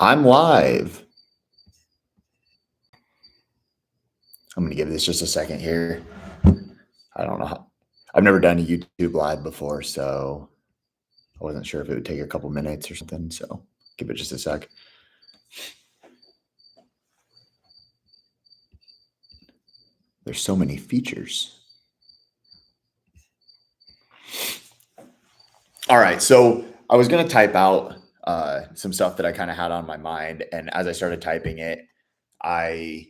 I'm live. I'm going to give this just a second here. I don't know I've never done a YouTube live before, so I wasn't sure if it would take a couple minutes or something. So give it just a sec. There's so many features. All right. So I was going to type out some stuff that I kind of had on my mind. And as I started typing it, I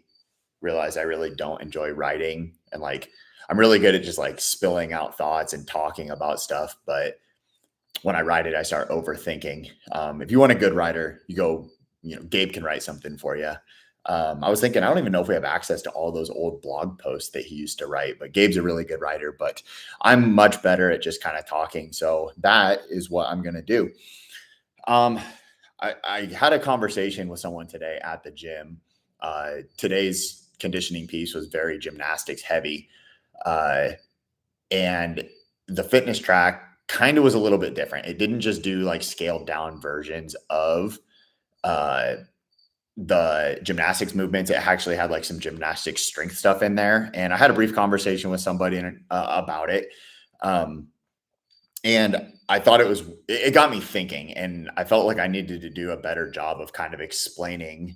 realized I really don't enjoy writing. And like, I'm really good at just like spilling out thoughts and talking about stuff. But when I write it, I start overthinking. If you want a good writer, you go, Gabe can write something for you. I was thinking, I don't even know if we have access to all those old blog posts that he used to write, but Gabe's a really good writer, but I'm much better at just kind of talking. So that is what I'm going to do. Um, I had a conversation with someone today at the gym. Today's conditioning piece was very gymnastics heavy. Uh, and the fitness track kind of was a little bit different. It didn't just do like scaled down versions of uh, the gymnastics movements. It actually had like some gymnastics strength stuff in there. And I had a brief conversation with somebody about it. Um, and I thought it got me thinking, and I felt like I needed to do a better job of kind of explaining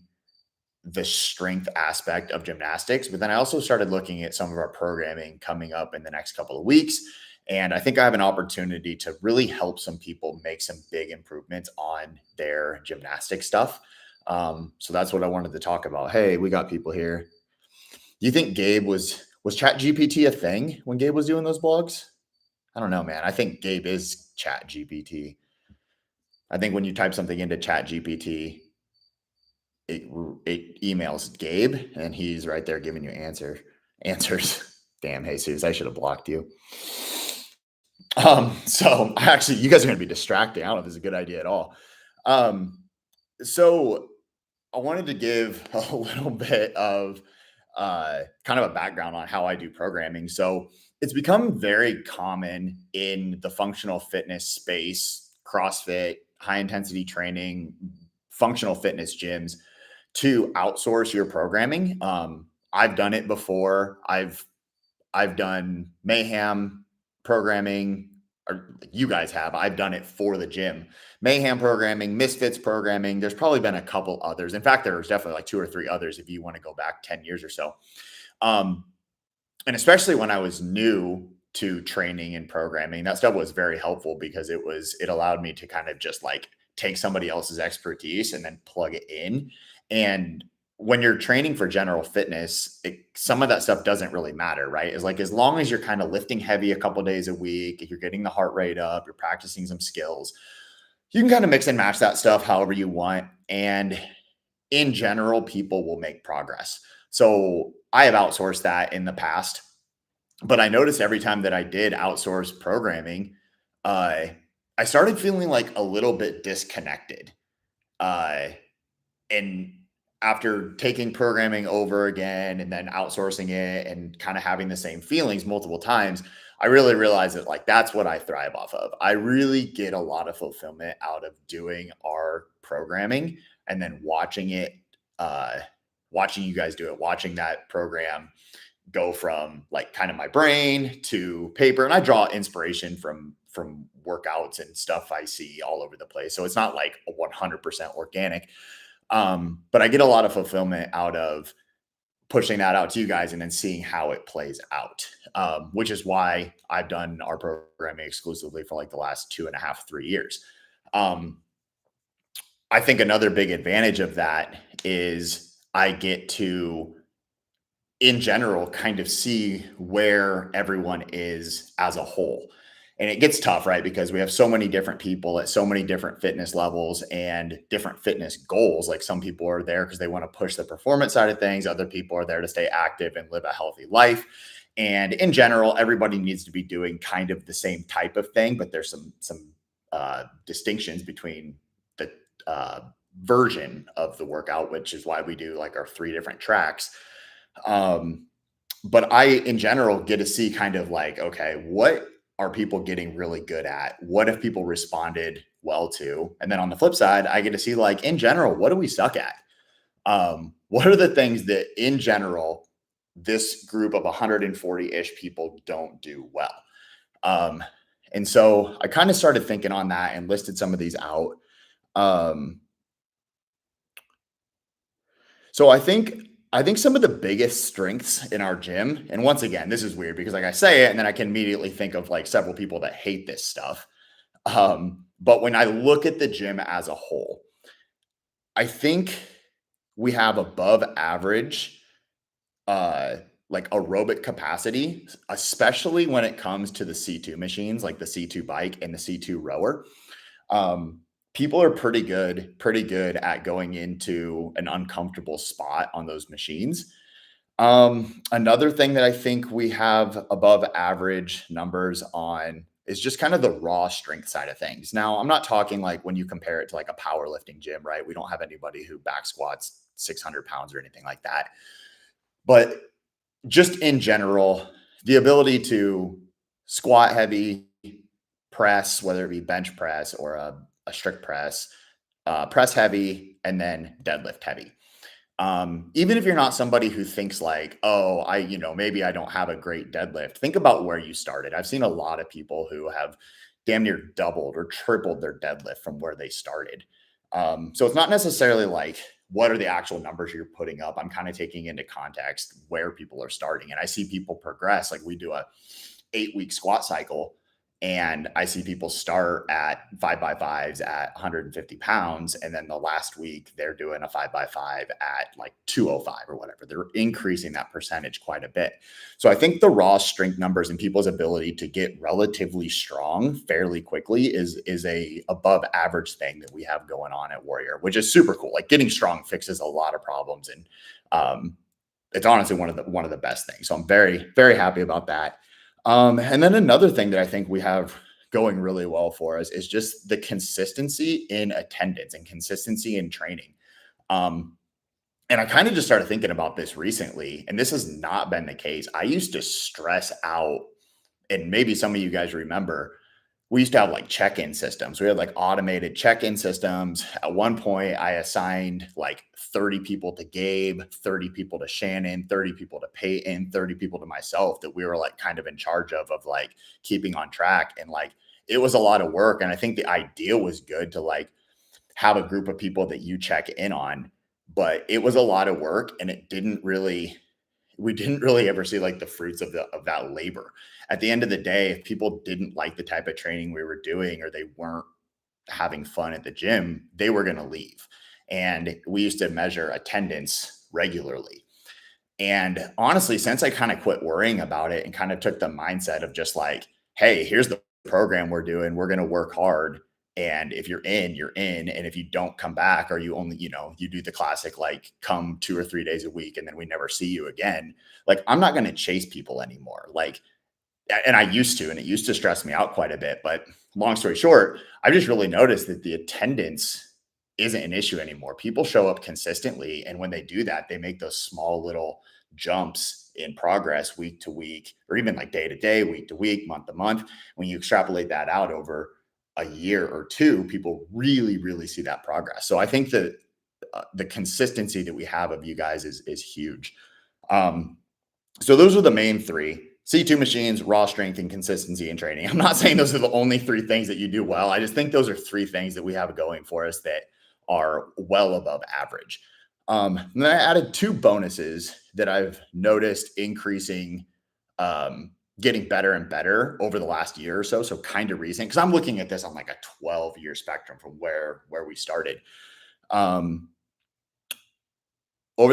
the strength aspect of gymnastics. But then I also started looking at some of our programming coming up in the next couple of weeks. And I think I have an opportunity to really help some people make some big improvements on their gymnastic stuff. So that's what I wanted to talk about. Hey, we got people here. Do you think Gabe was Chat GPT a thing when Gabe was doing those blogs? I don't know, man. I think Gabe is Chat GPT. I think when you type something into Chat GPT, it emails Gabe and he's right there giving you answers. Damn, Jesus, I should have blocked you. So actually, you guys are going to be distracting. I don't know if this is a good idea at all. So I wanted to give a little bit of kind of a background on how I do programming. So it's become very common in the functional fitness space, CrossFit, high intensity training, functional fitness gyms to outsource your programming. I've done it before. I've done Mayhem programming, or you guys have. I've done it for the gym. Mayhem programming, Misfits programming. There's probably been a couple others. In fact, there was definitely like 2 or 3 others if you want to go back 10 years or so. And especially when I was new to training and programming, that stuff was very helpful because it allowed me to kind of just like take somebody else's expertise and then plug it in. And when you're training for general fitness, some of that stuff doesn't really matter, right? It's like as long as you're kind of lifting heavy a couple days a week, you're getting the heart rate up, you're practicing some skills, you can kind of mix and match that stuff however you want. And in general, people will make progress. So I have outsourced that in the past, but I noticed every time that I did outsource programming, uh, I started feeling like a little bit disconnected. Uh, and after taking programming over again and then outsourcing it and kind of having the same feelings multiple times, I really realized that like that's what I thrive off of. I really get a lot of fulfillment out of doing our programming and then watching it, uh, watching you guys do it, watching that program go from like kind of my brain to paper. And I draw inspiration from workouts and stuff I see all over the place. So it's not like 100% organic. But I get a lot of fulfillment out of pushing that out to you guys and then seeing how it plays out, which is why I've done our programming exclusively for like the last 2.5, 3 years. Um, I think another big advantage of that is I get to, in general, kind of see where everyone is as a whole. And it gets tough, right? Because we have so many different people at so many different fitness levels and different fitness goals. Like some people are there because they want to push the performance side of things. Other people are there to stay active and live a healthy life. And in general, everybody needs to be doing kind of the same type of thing, but there's some distinctions between the uh, version of the workout, which is why we do like our 3 different tracks. Um, but I, in general, get to see kind of like, okay, what are people getting really good at? What if people responded well to. And then on the flip side, I get to see like in general, what do we suck at? What are the things that in general this group of 140-ish people don't do well? Um, and so I kind of started thinking on that and listed some of these out. Um, so I think some of the biggest strengths in our gym, and once again, this is weird because like I say it, and then I can immediately think of like several people that hate this stuff. But when I look at the gym as a whole, I think we have above average uh like aerobic capacity, especially when it comes to the C2 machines, like the C2 bike and the C2 rower. Um, People are pretty good at going into an uncomfortable spot on those machines. Another thing that I think we have above average numbers on is just kind of the raw strength side of things. Now, I'm not talking like when you compare it to like a powerlifting gym, right? We don't have anybody who back squats 600 pounds or anything like that. But just in general, the ability to squat heavy, press, whether it be bench press or a strict press, press heavy, and then deadlift heavy. Even if you're not somebody who thinks like, oh, maybe I don't have a great deadlift, think about where you started. I've seen a lot of people who have damn near doubled or tripled their deadlift from where they started. So it's not necessarily like what are the actual numbers you're putting up. I'm kind of taking into context where people are starting. And I see people progress. Like we do a 8-week squat cycle. And I see people start at 5x5s at 150 pounds. And then the last week they're doing a 5x5 at like 205 or whatever. They're increasing that percentage quite a bit. So I think the raw strength numbers and people's ability to get relatively strong fairly quickly is a above average thing that we have going on at Warrior, which is super cool. Like getting strong fixes a lot of problems. And it's honestly one of the best things. So I'm very, very happy about that. And then another thing that I think we have going really well for us is just the consistency in attendance and consistency in training. Um, and I kind of just started thinking about this recently, and this has not been the case. I used to stress out, and maybe some of you guys remember, we used to have like check-in systems. We had like automated check-in systems. At one point, I assigned like 30 people to Gabe, 30 people to Shannon, 30 people to Peyton, 30 people to myself that we were like kind of in charge of like keeping on track. And like it was a lot of work. And I think the idea was good to like have a group of people that you check in on, but it was a lot of work and we didn't really ever see like the fruits of that labor. At the end of the day, if people didn't like the type of training we were doing or they weren't having fun at the gym, they were going to leave. And we used to measure attendance regularly. And honestly, since I kind of quit worrying about it and kind of took the mindset of just like, hey, here's the program we're doing, we're going to work hard. And if you're in, you're in. And if you don't come back, or you only, you do the classic, like come 2 or 3 days a week and then we never see you again. Like, I'm not going to chase people anymore. Like, and I used to, and it used to stress me out quite a bit. But long story short, I just really noticed that the attendance isn't an issue anymore. People show up consistently. And when they do that, they make those small little jumps in progress week to week, or even like day to day, week to week, month to month. When you extrapolate that out over a year or two, people really, really see that progress. So I think that the consistency that we have of you guys is huge. So those are the main three: C2 machines, raw strength, and consistency in training. I'm not saying those are the only three things that you do well. I just think those are three things that we have going for us that are well above average. And then I added two bonuses that I've noticed increasing, getting better and better over the last year or so. So kind of recent, because I'm looking at this on like a 12-year spectrum from where we started. Over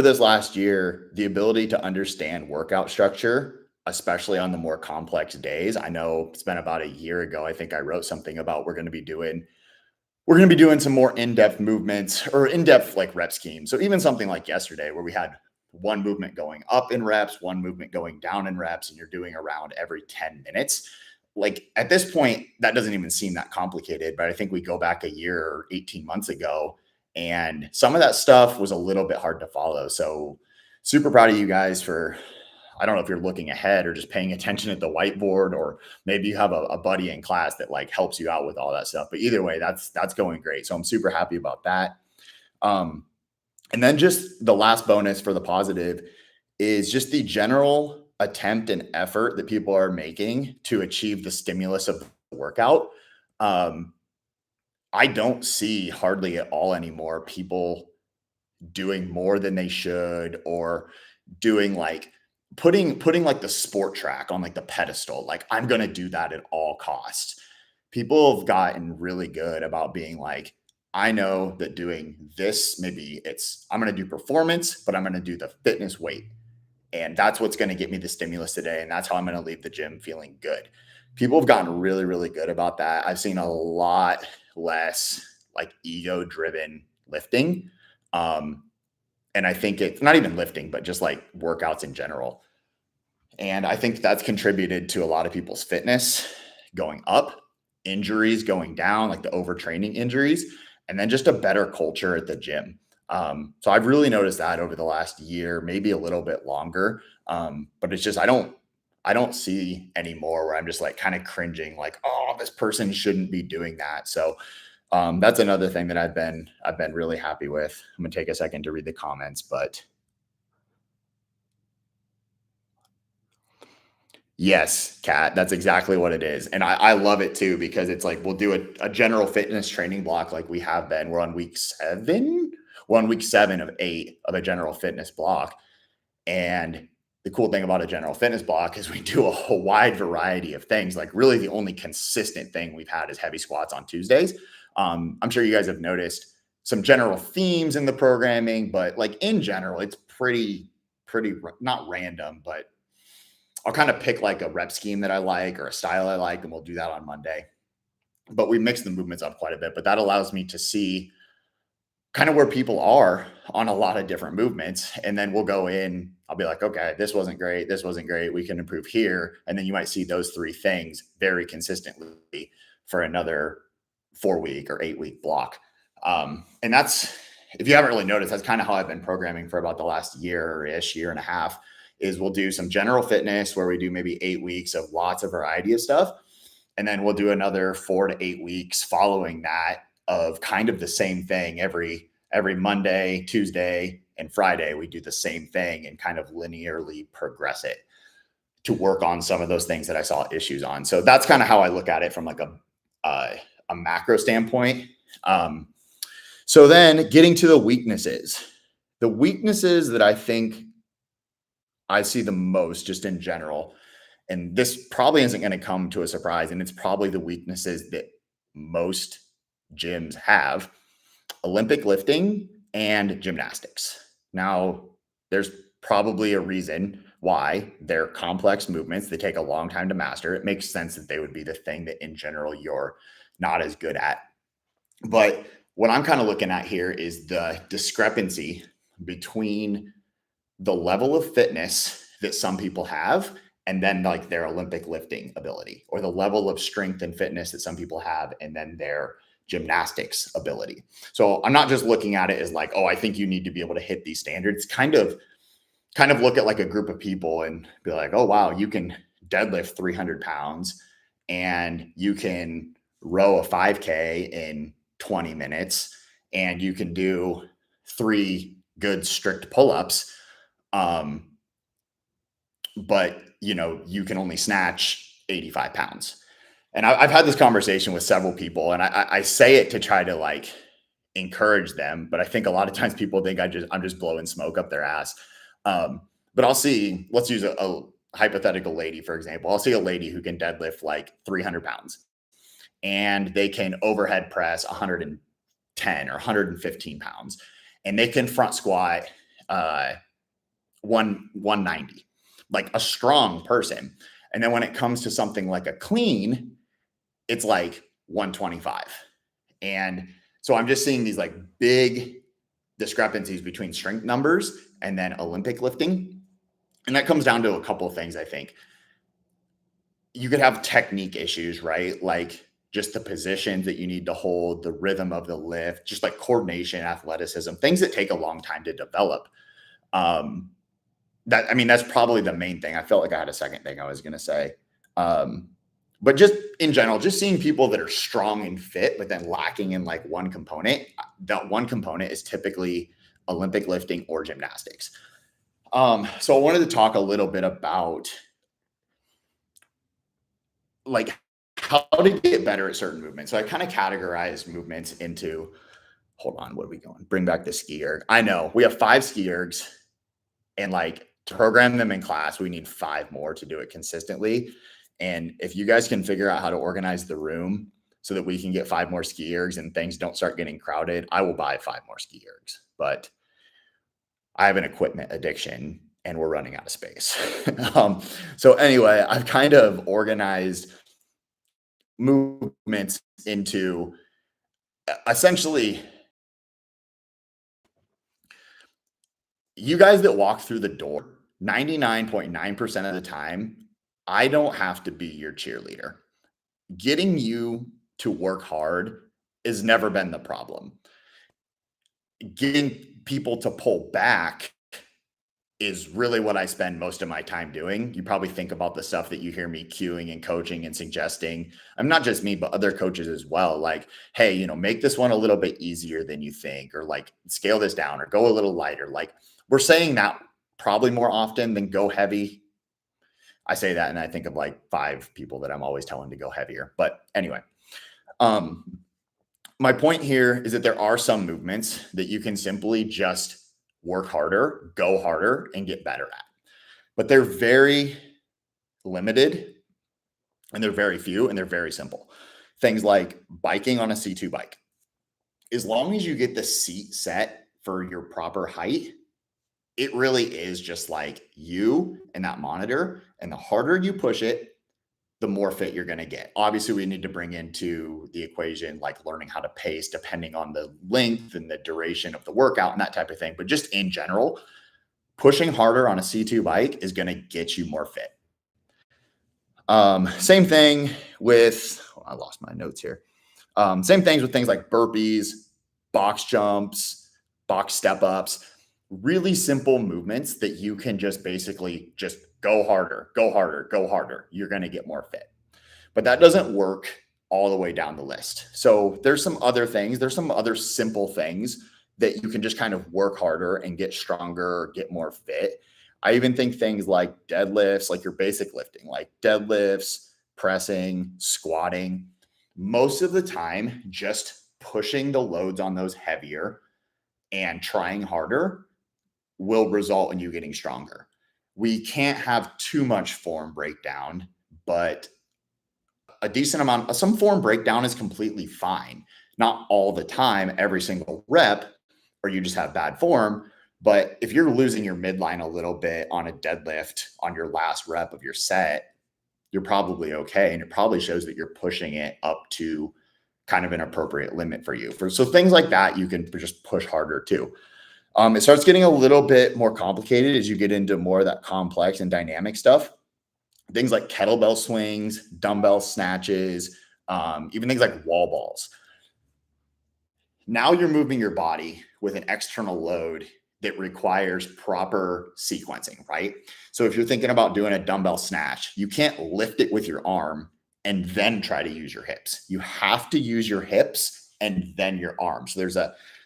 this last year, the ability to understand workout structure, especially on the more complex days. I know it's been about a year ago. I think I wrote something about we're going to be doing some more in-depth movements or in-depth like rep schemes. So even something like yesterday where we had one movement going up in reps, one movement going down in reps, and you're doing around every 10 minutes. Like at this point, that doesn't even seem that complicated, but I think we go back a year or 18 months ago, and some of that stuff was a little bit hard to follow. So super proud of you guys for I don't know if you're looking ahead or just paying attention at the whiteboard, or maybe you have a buddy in class that like helps you out with all that stuff. But either way, that's going great. So I'm super happy about that. Um, and then just the last bonus for the positive is just the general attempt and effort that people are making to achieve the stimulus of the workout. Um, I don't see hardly at all anymore people doing more than they should, or doing like putting like the sport track on like the pedestal. Like, I'm going to do that at all costs. People have gotten really good about being like, I know that doing this, maybe I'm going to do performance, but I'm going to do the fitness weight. And that's what's going to get me the stimulus today. And that's how I'm going to leave the gym feeling good. People have gotten really, really good about that. I've seen a lot less like ego driven lifting. Um, and I think it's not even lifting, but just like workouts in general. And I think that's contributed to a lot of people's fitness going up, injuries going down, like the overtraining injuries, and then just a better culture at the gym. So I've really noticed that over the last year, maybe a little bit longer. But it's just I don't see anymore where I'm just like kind of cringing, like, oh, this person shouldn't be doing that. So that's another thing that I've been really happy with. I'm gonna take a second to read the comments, but yes, Kat, that's exactly what it is. And I love it too, because it's like we'll do a general fitness training block like we have been. We're on week 7. We're on week 7 of 8 of a general fitness block. And the cool thing about a general fitness block is we do a whole wide variety of things. Like, really the only consistent thing we've had is heavy squats on Tuesdays. I'm sure you guys have noticed some general themes in the programming, but like in general, it's pretty not random, but I'll kind of pick like a rep scheme that I like or a style I like, and we'll do that on Monday. But we mix the movements up quite a bit. But that allows me to see kind of where people are on a lot of different movements. And then we'll go in, I'll be like, okay, this wasn't great. This wasn't great. We can improve here. And then you might see those 3 things very consistently for another 4-week or 8-week block. And that's, if you haven't really noticed, that's kind of how I've been programming for about the last year-ish, year and a half, is we'll do some general fitness where we do maybe 8 weeks of lots of variety of stuff. And then we'll do another 4 to 8 weeks following that of kind of the same thing every Monday, Tuesday, and Friday. We do the same thing and kind of linearly progress it to work on some of those things that I saw issues on. So that's kind of how I look at it from like a macro standpoint. So then getting to the weaknesses that I think I see the most just in general, and this probably isn't going to come to a surprise, and it's probably the weaknesses that most gyms have: Olympic lifting and gymnastics. Now, there's probably a reason why. They're complex movements. They take a long time to master. It makes sense that they would be the thing that in general you're not as good at. But what I'm kind of looking at here is the discrepancy between the level of fitness that some people have and then like their Olympic lifting ability, or the level of strength and fitness that some people have and then their gymnastics ability. So I'm not just looking at it as like, oh, I think you need to be able to hit these standards. Kind of look at like a group of people and be like, oh, wow, you can deadlift 300 pounds and you can row a 5K in 20 minutes and you can do 3 good strict pull-ups. But you can only snatch 85 pounds. And I've had this conversation with several people, and I say it to try to like encourage them, but I think a lot of times people think I'm just blowing smoke up their ass. But I'll see, let's use a hypothetical lady, for example. I'll see a lady who can deadlift like 300 pounds and they can overhead press 110 or 115 pounds, and they can front squat 190, like a strong person. And then when it comes to something like a clean, it's like 125. And so I'm just seeing these like big discrepancies between strength numbers and then Olympic lifting. And that comes down to a couple of things. I think you could have technique issues, right? Like just the positions that you need to hold, the rhythm of the lift, just like coordination, athleticism, things that take a long time to develop. I mean, that's probably the main thing. I felt like I had a second thing I was going to say. Um, but just in general, just seeing people that are strong and fit, but then lacking in like one component, that one component is typically Olympic lifting or gymnastics. So I wanted to talk a little bit about like how to get better at certain movements. So I kind of categorize movements into, hold on, what are we going? Bring back the ski erg. I know we have 5 ski ergs, and like to program them in class, we need 5 more to do it consistently. And if you guys can figure out how to organize the room so that we can get 5 more ski ergs and things don't start getting crowded, I will buy 5 more ski ergs. But I have an equipment addiction and we're running out of space. So anyway, I've kind of organized movements into essentially you guys that walk through the door 99.9% of the time, I don't have to be your cheerleader. Getting you to work hard has never been the problem. Getting people to pull back is really what I spend most of my time doing. You probably think about the stuff that you hear me cueing and coaching and suggesting. I'm not just me, but other coaches as well. Like, hey, make this one a little bit easier than you think, or like scale this down or go a little lighter. Like we're saying that probably more often than go heavy. I say that and I think of like 5 people that I'm always telling to go heavier. But anyway, my point here is that there are some movements that you can simply just work harder, go harder, and get better at. But they're very limited and they're very few and they're very simple. Things like biking on a C2 bike. As long as you get the seat set for your proper height, it really is just like you and that monitor. And the harder you push it, the more fit you're going to get. Obviously, we need to bring into the equation like learning how to pace depending on the length and the duration of the workout and that type of thing. But just in general, pushing harder on a C2 bike is going to get you more fit. Same thing with, I lost my notes here. Same things with things like burpees, box jumps, box step ups, really simple movements that you can just basically just go harder, go harder, go harder. You're going to get more fit. But that doesn't work all the way down the list. So there's some other things, there's some other simple things that you can just kind of work harder and get stronger or get more fit. I even think things like deadlifts, like your basic lifting, like deadlifts, pressing, squatting, most of the time, just pushing the loads on those heavier and trying harder will result in you getting stronger. We can't have too much form breakdown, but a decent amount, some form breakdown is completely fine. Not all the time, every single rep, or you just have bad form. But if you're losing your midline a little bit on a deadlift on your last rep of your set, you're probably okay. And it probably shows that you're pushing it up to kind of an appropriate limit for you. So things like that, you can just push harder too. It starts getting a little bit more complicated as you get into more of that complex and dynamic stuff. Things like kettlebell swings, dumbbell snatches, even things like wall balls. Now you're moving your body with an external load that requires proper sequencing, right? So if you're thinking about doing a dumbbell snatch, you can't lift it with your arm and then try to use your hips. You have to use your hips and then your arms. So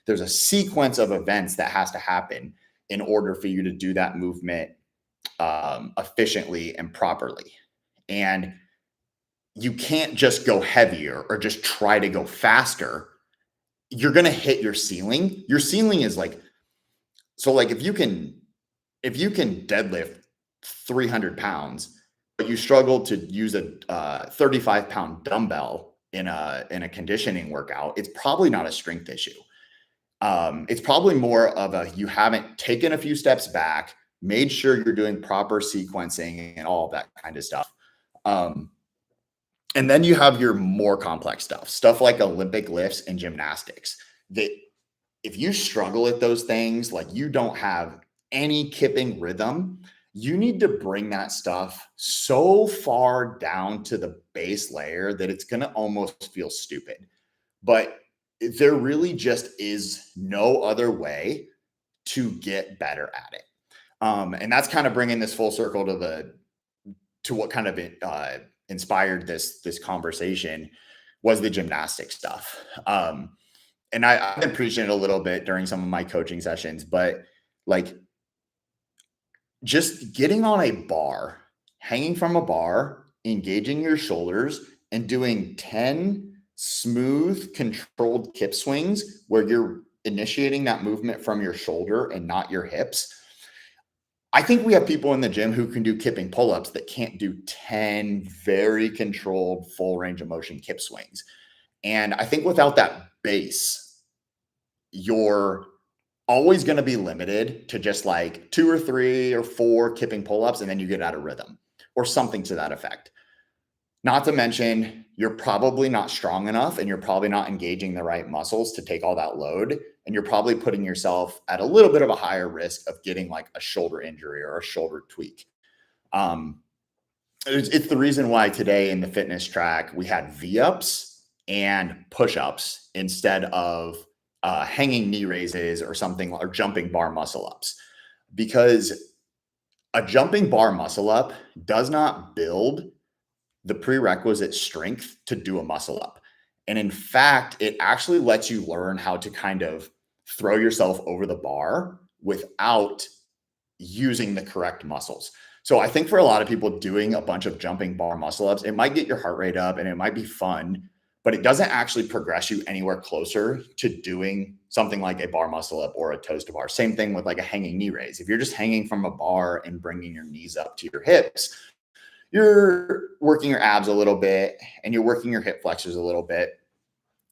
there's a sequence of events that has to happen in order for you to do that movement efficiently and properly. And you can't just go heavier or just try to go faster. You're going to hit your ceiling. Your ceiling is like, so like if you can deadlift 300 pounds, but you struggle to use a 35-pound dumbbell in a conditioning workout, it's probably not a strength issue. It's probably more of a, you haven't taken a few steps back, made sure you're doing proper sequencing and all that kind of stuff. And then you have your more complex stuff like Olympic lifts and gymnastics, that if you struggle at those things, like you don't have any kipping rhythm, you need to bring that stuff so far down to the base layer that it's going to almost feel stupid. But there really just is no other way to get better at it. And that's kind of bringing this full circle to what kind of inspired this conversation was the gymnastic stuff. And I've been preaching it a little bit during some of my coaching sessions, but like just getting on a bar, hanging from a bar, engaging your shoulders, and doing 10 smooth, controlled kip swings where you're initiating that movement from your shoulder and not your hips. I think we have people in the gym who can do kipping pull-ups that can't do 10 very controlled full range of motion kip swings. And I think without that base, you're always going to be limited to just like 2 or 3 or 4 kipping pull-ups, and then you get out of rhythm or something to that effect. Not to mention, you're probably not strong enough and you're probably not engaging the right muscles to take all that load. And you're probably putting yourself at a little bit of a higher risk of getting like a shoulder injury or a shoulder tweak. It's the reason why today in the fitness track, we had V-ups and push-ups instead of hanging knee raises or something, or jumping bar muscle ups, because a jumping bar muscle up does not build the prerequisite strength to do a muscle up. And in fact, it actually lets you learn how to kind of throw yourself over the bar without using the correct muscles. So I think for a lot of people doing a bunch of jumping bar muscle ups, it might get your heart rate up and it might be fun, but it doesn't actually progress you anywhere closer to doing something like a bar muscle up or a toes to bar. Same thing with like a hanging knee raise. If you're just hanging from a bar and bringing your knees up to your hips, you're working your abs a little bit and you're working your hip flexors a little bit.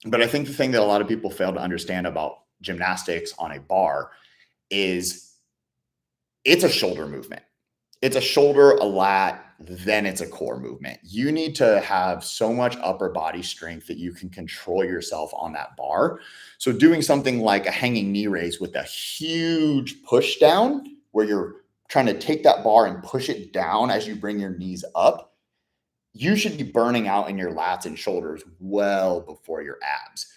But I think the thing that a lot of people fail to understand about gymnastics on a bar is it's a shoulder movement. It's a shoulder, a lat, then it's a core movement. You need to have so much upper body strength that you can control yourself on that bar. So doing something like a hanging knee raise with a huge push down where you're trying to take that bar and push it down as you bring your knees up, you should be burning out in your lats and shoulders well before your abs.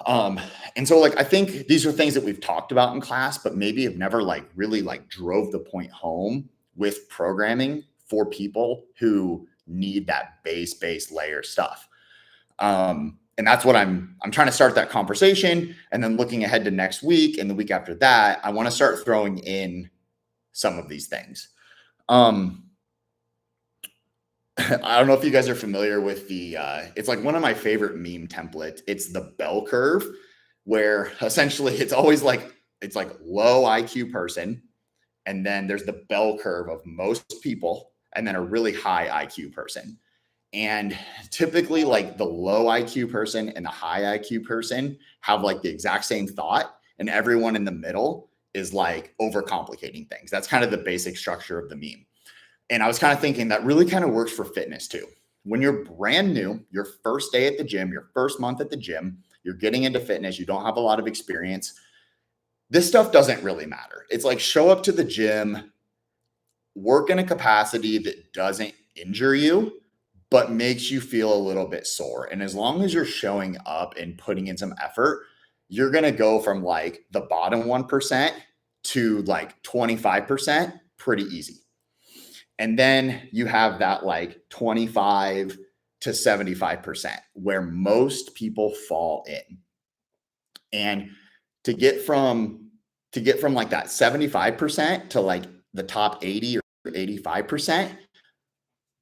And so like, I think these are things that we've talked about in class, but maybe have never like really like drove the point home with programming for people who need that base layer stuff. And that's what I'm trying to start that conversation. And then looking ahead to next week and the week after that, I want to start throwing in some of these things. I don't know if you guys are familiar with it's like one of my favorite meme templates. It's the bell curve, where essentially it's always like, it's like low IQ person. And then there's the bell curve of most people, and then a really high IQ person. And typically like the low IQ person and the high IQ person have like the exact same thought, and everyone in the middle is like overcomplicating things. That's kind of the basic structure of the meme. And I was kind of thinking that really kind of works for fitness too. When you're brand new, your first day at the gym, your first month at the gym, you're getting into fitness, you don't have a lot of experience, this stuff doesn't really matter. It's like show up to the gym, work in a capacity that doesn't injure you, but makes you feel a little bit sore. And as long as you're showing up and putting in some effort, you're going to go from like the bottom 1% to like 25% pretty easy. And then you have that like 25 to 75% where most people fall in. And to get from like that 75% to like the top 80 or 85%,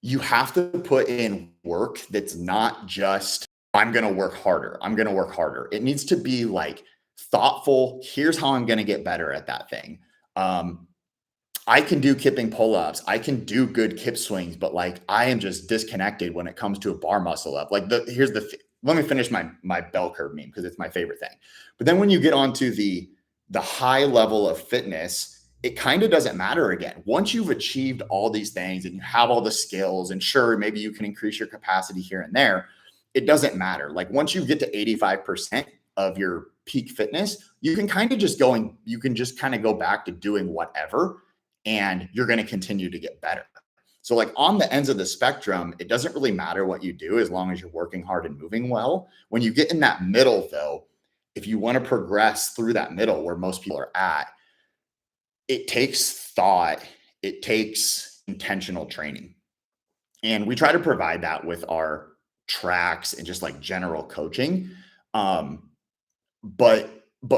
you have to put in work that's not just, I'm going to work harder. I'm going to work harder. It needs to be like thoughtful. Here's how I'm going to get better at that thing. I can do kipping pull-ups. I can do good kip swings, but like I am just disconnected when it comes to a bar muscle up. Like let me finish my bell curve meme because it's my favorite thing. But then when you get onto the high level of fitness, it kind of doesn't matter again. Once you've achieved all these things and you have all the skills, and sure, maybe you can increase your capacity here and there, it doesn't matter. Like once you get to 85% of your peak fitness, you can kind of just go back to doing whatever, and you're going to continue to get better. So like on the ends of the spectrum, it doesn't really matter what you do as long as you're working hard and moving well. When you get in that middle though, if you want to progress through that middle where most people are at, it takes thought, it takes intentional training. And we try to provide that with our tracks and just like general coaching. Um, but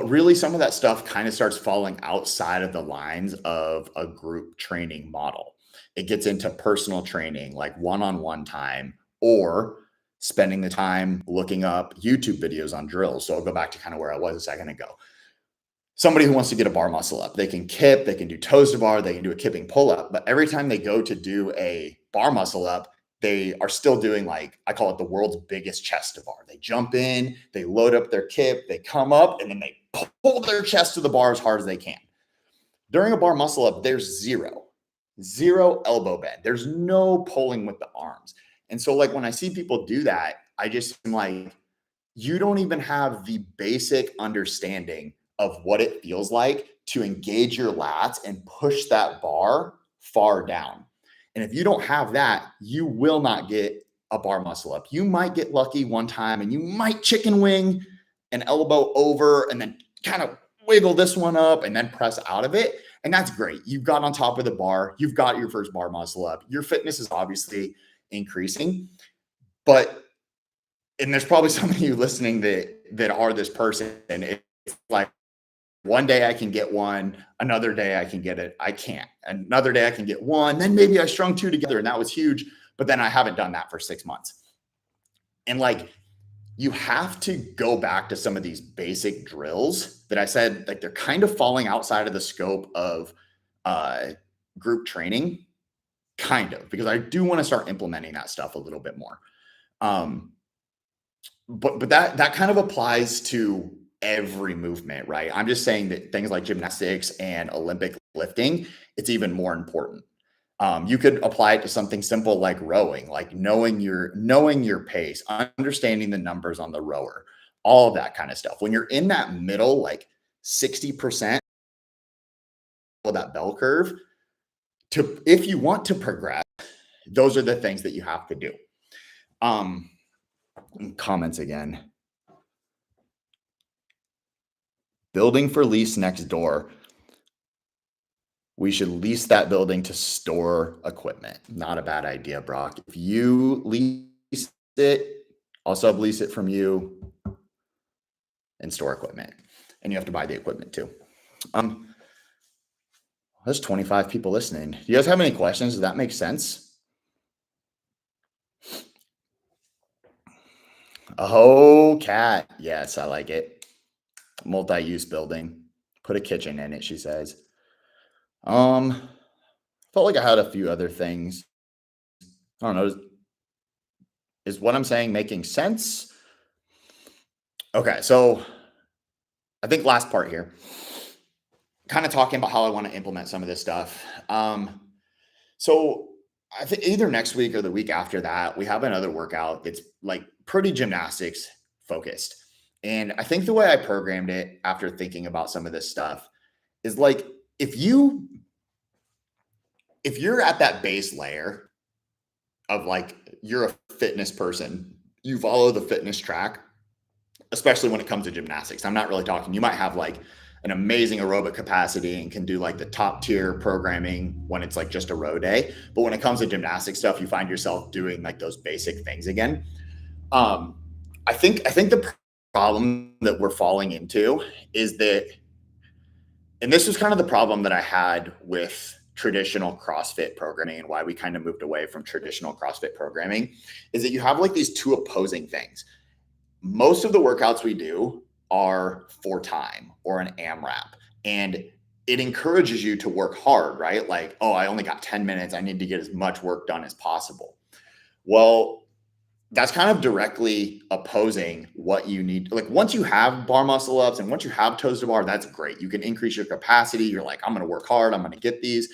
really some of that stuff kind of starts falling outside of the lines of a group training model. It gets into personal training, like one-on-one time, or spending the time looking up YouTube videos on drills. So I'll go back to kind of where I was a second ago. Somebody who wants to get a bar muscle up, they can kip, they can do toes to bar, they can do a kipping pull up. But every time they go to do a bar muscle up, they are still doing, like, I call it the world's biggest chest to bar. They jump in, they load up their kip, they come up, and then they pull their chest to the bar as hard as they can. During a bar muscle up, there's zero elbow bend. There's no pulling with the arms. And so, like, when I see people do that, I just am like, you don't even have the basic understanding of what it feels like to engage your lats and push that bar far down. And if you don't have that, you will not get a bar muscle up. You might get lucky one time and you might chicken wing an elbow over and then kind of wiggle this one up and then press out of it. And that's great. You've got on top of the bar. You've got your first bar muscle up. Your fitness is obviously increasing. But, and there's probably some of you listening that are this person. And it's like, one day I can get one, another day I can get it. I can't. Another day I can get one. Then maybe I strung two together and that was huge. But then I haven't done that for 6 months. And like, you have to go back to some of these basic drills that I said, like, they're kind of falling outside of the scope of group training, kind of, because I do want to start implementing that stuff a little bit more. But that kind of applies to every movement, right? I'm just saying that things like gymnastics and Olympic lifting, it's even more important. You could apply it to something simple like rowing, like knowing your pace, understanding the numbers on the rower, all of that kind of stuff. When you're in that middle, like 60% of that bell curve, if you want to progress, those are the things that you have to do. Comments again. Building for lease next door. We should lease that building to store equipment. Not a bad idea, Brock. If you lease it, I'll sublease it from you and store equipment. And you have to buy the equipment too. There's 25 people listening. Do you guys have any questions? Does that make sense? Oh, cat. Yes, I like it. Multi-use building. Put a kitchen in it, she says. Felt like I had a few other things. I don't know. Is what I'm saying making sense? Okay, so I think last part here, kind of talking about how I want to implement some of this stuff. So I think either next week or the week after that, we have another workout that's like pretty gymnastics focused. And I think the way I programmed it after thinking about some of this stuff is like, if you're at that base layer of like, you're a fitness person, you follow the fitness track, especially when it comes to gymnastics. I'm not really talking, you might have like an amazing aerobic capacity and can do like the top tier programming when it's like just a row day. But when it comes to gymnastic stuff, you find yourself doing like those basic things again. I think the problem that we're falling into is that, and this was kind of the problem that I had with traditional CrossFit programming and why we kind of moved away from traditional CrossFit programming, is that you have like these two opposing things. Most of the workouts we do are for time or an AMRAP, and it encourages you to work hard, right? Like, oh, I only got 10 minutes. I need to get as much work done as possible. Well, that's kind of directly opposing what you need. Like, once you have bar muscle ups and once you have toes to bar, that's great. You can increase your capacity. You're like, I'm going to work hard. I'm going to get these.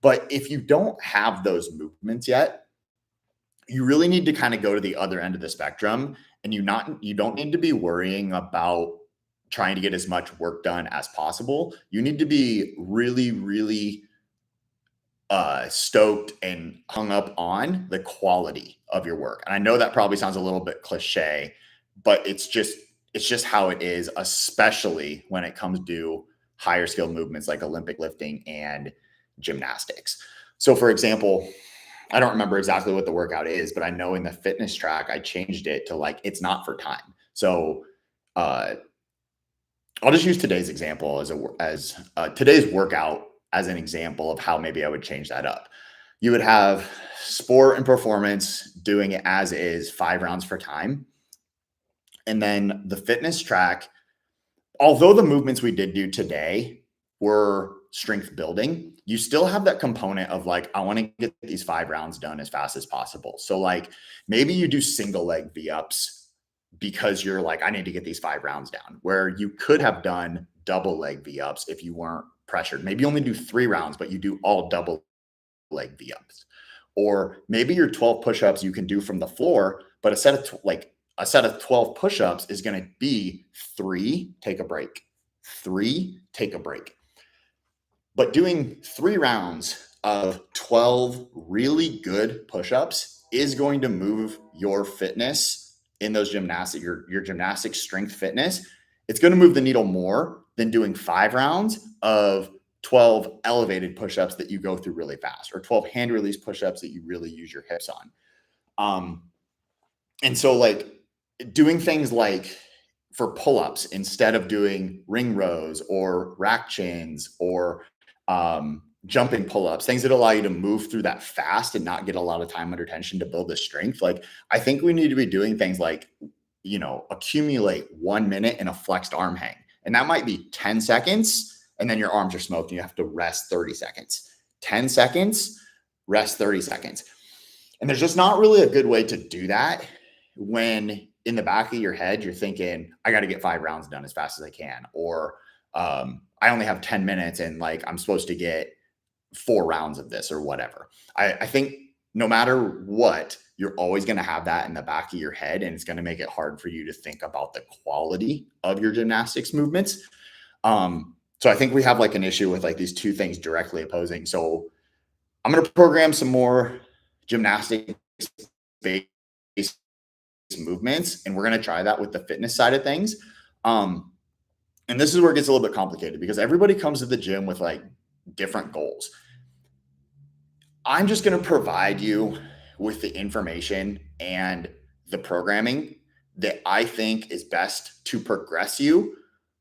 But if you don't have those movements yet, you really need to kind of go to the other end of the spectrum, and you don't need to be worrying about trying to get as much work done as possible. You need to be really, really stoked and hung up on the quality of your work. And I know that probably sounds a little bit cliche, but it's just how it is, especially when it comes to higher skill movements like Olympic lifting and gymnastics. So for example, I don't remember exactly what the workout is, but I know in the fitness track, I changed it to like, it's not for time. So uh, I'll just use today's example as today's workout as an example of how maybe I would change that up. You would have sport and performance doing it as is, 5 rounds for time. And then the fitness track, although the movements we did do today were strength building, you still have that component of like, I want to get these 5 rounds done as fast as possible. So like maybe you do single leg V-ups because you're like, I need to get these 5 rounds down, where you could have done double leg V-ups if you weren't pressured. Maybe you only do 3 rounds, but you do all double leg V-ups. Or maybe your 12 push-ups you can do from the floor, but a set of 12 push-ups is going to be 3, take a break, 3, take a break. But doing 3 rounds of 12 really good push-ups is going to move your fitness in those gymnastics, your gymnastic strength fitness. It's going to move the needle more than doing 5 rounds of 12 elevated push-ups that you go through really fast, or 12 hand release push-ups that you really use your hips on. And so like doing things like for pull-ups, instead of doing ring rows or rack chins or jumping pull-ups, things that allow you to move through that fast and not get a lot of time under tension to build the strength. Like I think we need to be doing things like, accumulate 1 minute in a flexed arm hang. And that might be 10 seconds. And then your arms are smoked and you have to rest 30 seconds, 10 seconds, rest 30 seconds. And there's just not really a good way to do that when in the back of your head, you're thinking, I got to get 5 rounds done as fast as I can. Or I only have 10 minutes and like, I'm supposed to get 4 rounds of this or whatever. I think no matter what, you're always going to have that in the back of your head. And it's going to make it hard for you to think about the quality of your gymnastics movements. So I think we have like an issue with like these two things directly opposing. So I'm going to program some more gymnastics based movements, and we're going to try that with the fitness side of things. And this is where it gets a little bit complicated because everybody comes to the gym with like different goals. I'm just going to provide you with the information and the programming that I think is best to progress you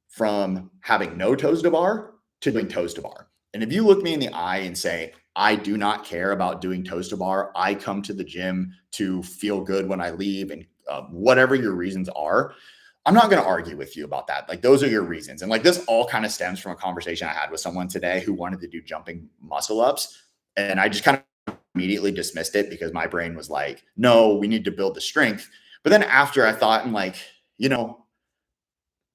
from having no toes to bar to doing toes to bar. And if you look me in the eye and say, I do not care about doing toes to bar, I come to the gym to feel good when I leave, and whatever your reasons are, I'm not going to argue with you about that. Like those are your reasons. And like this all kind of stems from a conversation I had with someone today who wanted to do jumping muscle ups. And I just kind of immediately dismissed it because my brain was like, no, we need to build the strength. But then after I thought, I'm like,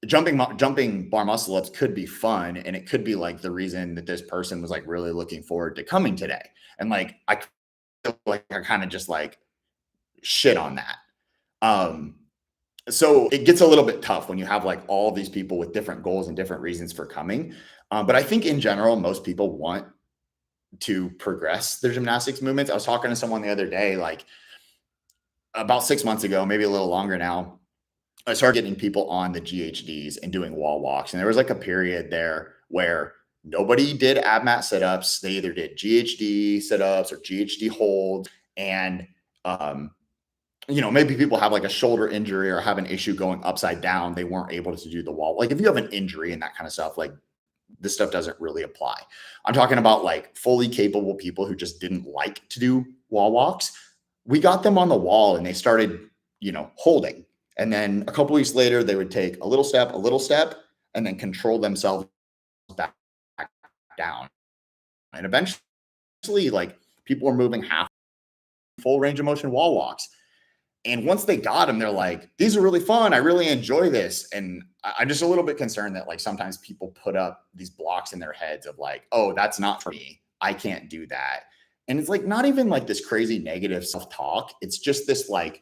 jumping bar muscle ups could be fun. And it could be like the reason that this person was like really looking forward to coming today. And like, I feel like I kind of just like shit on that. So it gets a little bit tough when you have like all these people with different goals and different reasons for coming. But I think in general, most people want to progress their gymnastics movements. I was talking to someone the other day, like about 6 months ago, maybe a little longer now, I started getting people on the GHDs and doing wall walks. And there was like a period there where nobody did ab mat sit-ups. They either did GHD sit-ups or GHD holds. And, maybe people have like a shoulder injury or have an issue going upside down. They weren't able to do the wall. Like if you have an injury and that kind of stuff, like this stuff doesn't really apply. I'm talking about like fully capable people who just didn't like to do wall walks. We got them on the wall and they started, holding. And then a couple weeks later, they would take a little step, and then control themselves back down. And eventually, like people were moving half full range of motion wall walks. And once they got them, they're like, these are really fun. I really enjoy this. And I'm just a little bit concerned that like sometimes people put up these blocks in their heads of like, oh, that's not for me. I can't do that. And it's like not even like this crazy negative self-talk. It's just this like,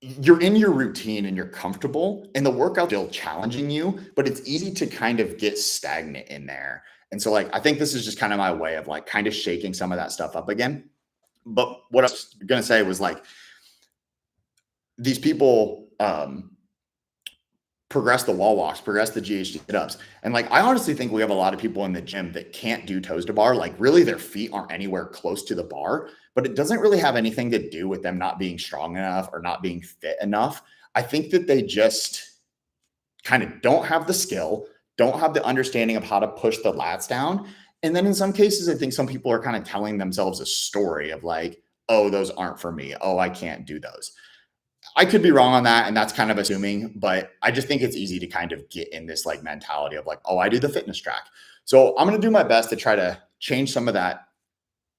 you're in your routine and you're comfortable and the workout still challenging you, but it's easy to kind of get stagnant in there. And so like, I think this is just kind of my way of like kind of shaking some of that stuff up again. But what I was going to say was like, these people, progress the wall walks, progress the GHD sit-ups. And like, I honestly think we have a lot of people in the gym that can't do toes to bar. Like really their feet aren't anywhere close to the bar, but it doesn't really have anything to do with them not being strong enough or not being fit enough. I think that they just kind of don't have the skill, don't have the understanding of how to push the lats down. And then in some cases, I think some people are kind of telling themselves a story of like, oh, those aren't for me. Oh, I can't do those. I could be wrong on that. And that's kind of assuming, but I just think it's easy to kind of get in this like mentality of like, oh, I do the fitness track. So I'm going to do my best to try to change some of that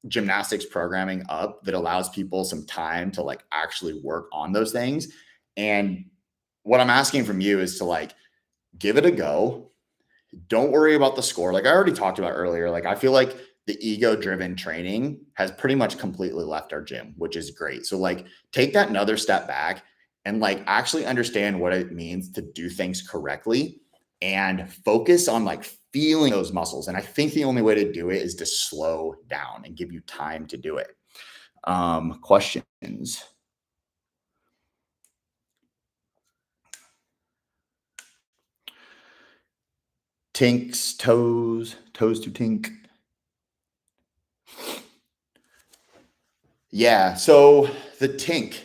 gymnastics programming up that allows people some time to like actually work on those things. And what I'm asking from you is to like, give it a go. Don't worry about the score. Like I already talked about earlier, like I feel like the ego driven training has pretty much completely left our gym, which is great. So like take that another step back and like actually understand what it means to do things correctly and focus on like feeling those muscles. And I think the only way to do it is to slow down and give you time to do it. Questions? Tinks, toes to tink. Yeah. So the tink,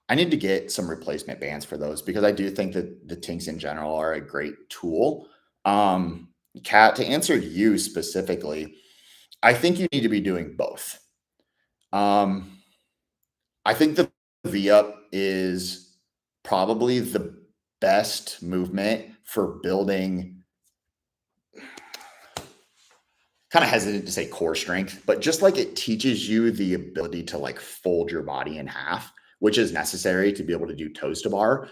I need to get some replacement bands for those because I do think that the tinks in general are a great tool. Kat, to answer you specifically, I think you need to be doing both. I think the V up is probably the best movement for building, kind of hesitant to say core strength, but just like it teaches you the ability to like fold your body in half, which is necessary to be able to do toes to bar.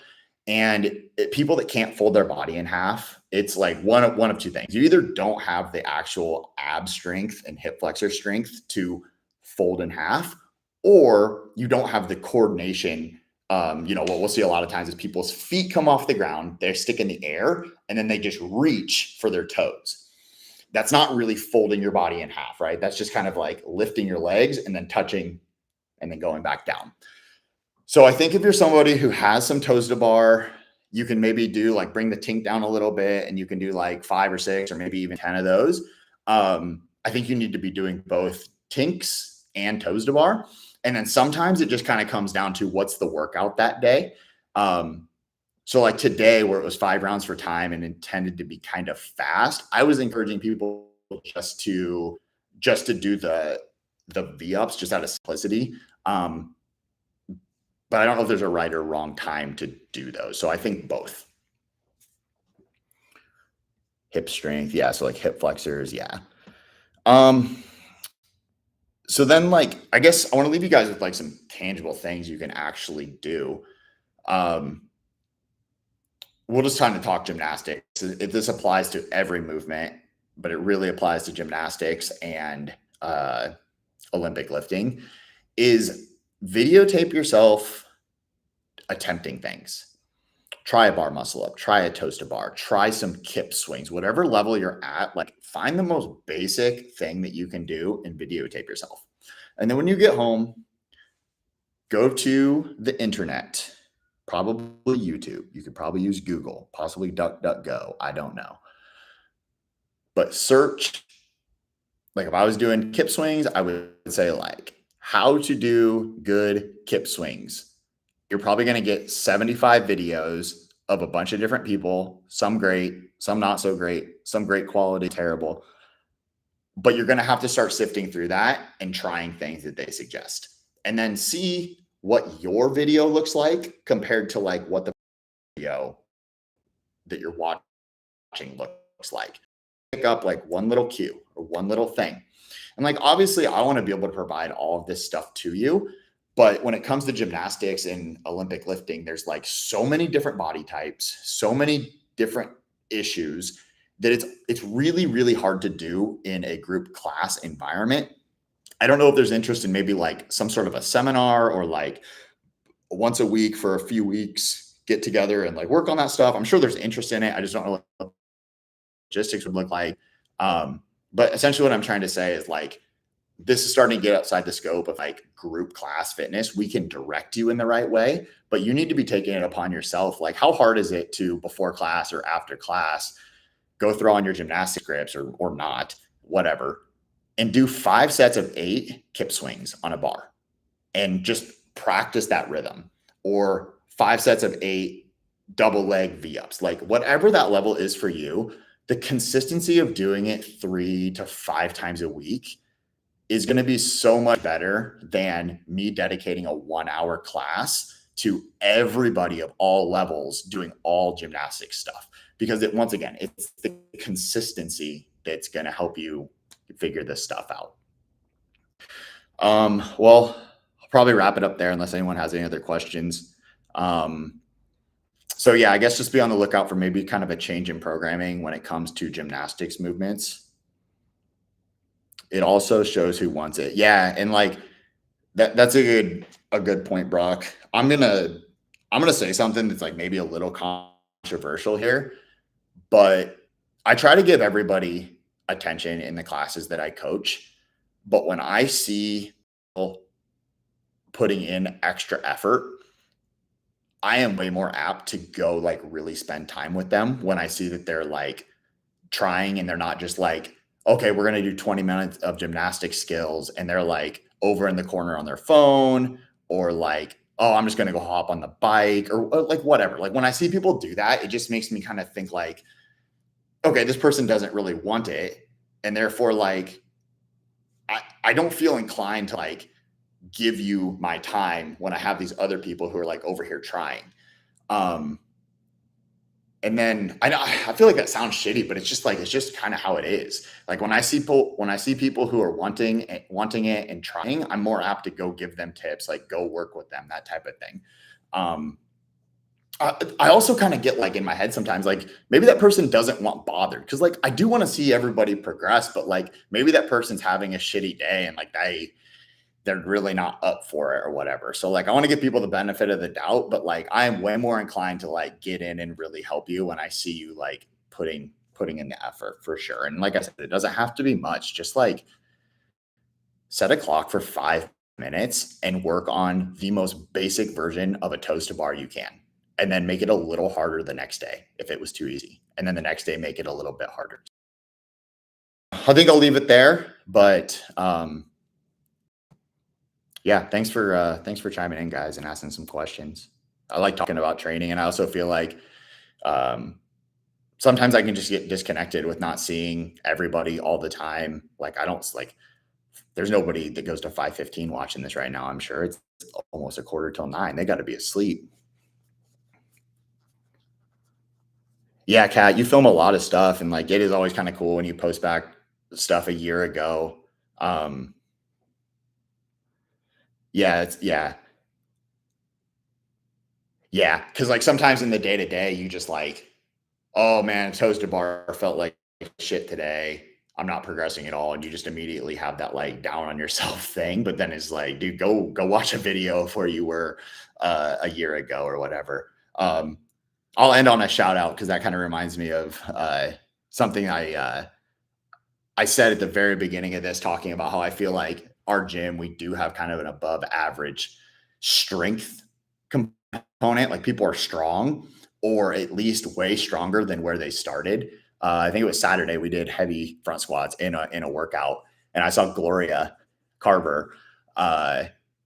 And people that can't fold their body in half, it's like one of two things. You either don't have the actual ab strength and hip flexor strength to fold in half, or you don't have the coordination. What we'll see a lot of times is people's feet come off the ground, they stick in the air, and then they just reach for their toes. That's not really folding your body in half, right? That's just kind of like lifting your legs and then touching and then going back down. So I think if you're somebody who has some toes to bar, you can maybe do like bring the tink down a little bit and you can do like 5 or 6 or maybe even 10 of those. I think you need to be doing both tinks and toes to bar. And then sometimes it just kind of comes down to what's the workout that day. So like today where it was 5 rounds for time and intended to be kind of fast, I was encouraging people just to do the V-ups just out of simplicity. But I don't know if there's a right or wrong time to do those. So I think both. Hip strength. Yeah. So like hip flexors. Yeah. So then like, I guess I want to leave you guys with like some tangible things you can actually do. We'll just kind of talk gymnastics. This applies to every movement, but it really applies to gymnastics and Olympic lifting, is videotape yourself attempting things. Try a bar muscle up, try a toes to bar, try some kip swings, whatever level you're at, like find the most basic thing that you can do and videotape yourself. And then when you get home, go to the internet, probably YouTube. You could probably use Google, possibly DuckDuckGo. I don't know. But search, like if I was doing kip swings, I would say like how to do good kip swings. You're probably going to get 75 videos of a bunch of different people, some great, some not so great, some great quality, terrible. But you're going to have to start sifting through that and trying things that they suggest. And then see what your video looks like compared to like what the video that you're watching looks like. Pick up like one little cue or one little thing. And like, obviously I want to be able to provide all of this stuff to you. But when it comes to gymnastics and Olympic lifting, there's like so many different body types, so many different issues that it's really, really hard to do in a group class environment. I don't know if there's interest in maybe like some sort of a seminar or like once a week for a few weeks, get together and like work on that stuff. I'm sure there's interest in it. I just don't know what logistics would look like. But essentially what I'm trying to say is like, this is starting to get outside the scope of like group class fitness. We can direct you in the right way, but you need to be taking it upon yourself. Like, how hard is it to, before class or after class, go throw on your gymnastic grips or not, whatever, and do 5 sets of 8 kip swings on a bar and just practice that rhythm, or 5 sets of 8 double leg V-ups, like whatever that level is for you. The consistency of doing it 3 to 5 times a week is going to be so much better than me dedicating a 1-hour class to everybody of all levels doing all gymnastic stuff. Because once again, it's the consistency that's going to help you figure this stuff out. Well, I'll probably wrap it up there unless anyone has any other questions. So yeah, I guess just be on the lookout for maybe kind of a change in programming when it comes to gymnastics movements. It also shows who wants it. Yeah, and like that's a good point, Brock. I'm gonna say something that's like maybe a little controversial here, but I try to give everybody attention in the classes that I coach. But when I see people putting in extra effort, I am way more apt to go like really spend time with them when I see that they're like trying and they're not just like, okay, we're going to do 20 minutes of gymnastic skills, and they're like over in the corner on their phone, or like, oh, I'm just going to go hop on the bike, or like whatever. Like when I see people do that, it just makes me kind of think like, okay, this person doesn't really want it. And therefore, like, I don't feel inclined to like give you my time when I have these other people who are like over here trying. And then I feel like that sounds shitty, but it's just kind of how it is. Like when I see people who are wanting it and trying, I'm more apt to go give them tips, like go work with them, that type of thing. I also kind of get like in my head sometimes, like maybe that person doesn't want bothered, because like I do want to see everybody progress, but like maybe that person's having a shitty day and like they're really not up for it or whatever. So like I want to give people the benefit of the doubt, but like I am way more inclined to like get in and really help you when I see you like putting in the effort, for sure. And like I said, it doesn't have to be much. Just like set a clock for 5 minutes and work on the most basic version of a toes to bar you can. And then make it a little harder the next day if it was too easy. And then the next day, make it a little bit harder. I think I'll leave it there, but yeah, thanks for chiming in, guys, and asking some questions. I like talking about training, and I also feel like sometimes I can just get disconnected with not seeing everybody all the time. Like I don't like. There's nobody that goes to 5:15 watching this right now. I'm sure it's almost 8:45. They got to be asleep. Yeah, Kat, you film a lot of stuff, and like it is always kind of cool when you post back stuff a year ago. Yeah, yeah, because like sometimes in the day to day, you just like, oh man, toes to bar felt like shit today. I'm not progressing at all, and you just immediately have that like down on yourself thing. But then it's like, dude, go watch a video of where you were a year ago or whatever. I'll end on a shout out because that kind of reminds me of something I said at the very beginning of this, talking about how I feel like our gym, we do have kind of an above average strength component. Like people are strong, or at least way stronger than where they started. I think it was Saturday, we did heavy front squats in a workout, and I saw Gloria Carver.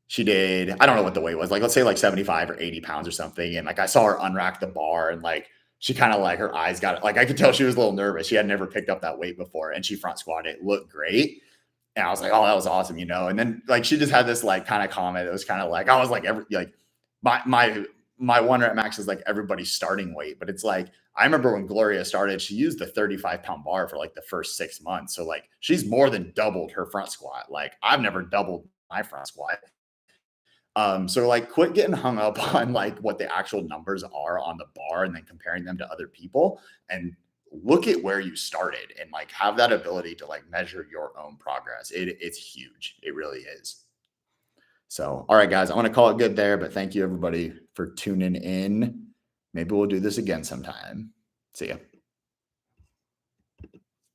She did, I don't know what the weight was, like let's say like 75 or 80 pounds or something. And like I saw her unrack the bar, and like she kind of like her eyes got it. Like I could tell she was a little nervous. She had never picked up that weight before, and she front squatted. It looked great. And I was like, oh, that was awesome, you know? And then like she just had this like kind of comment. It was kind of like, I was like, my one rep max is like everybody's starting weight. But it's like, I remember when Gloria started, she used the 35-pound bar for like the first 6 months. So like she's more than doubled her front squat. Like I've never doubled my front squat. So like quit getting hung up on like what the actual numbers are on the bar and then comparing them to other people, and look at where you started and like have that ability to like measure your own progress. It's huge. It really is. So, all right, guys, I want to call it good there, but thank you everybody for tuning in. Maybe we'll do this again sometime. See ya.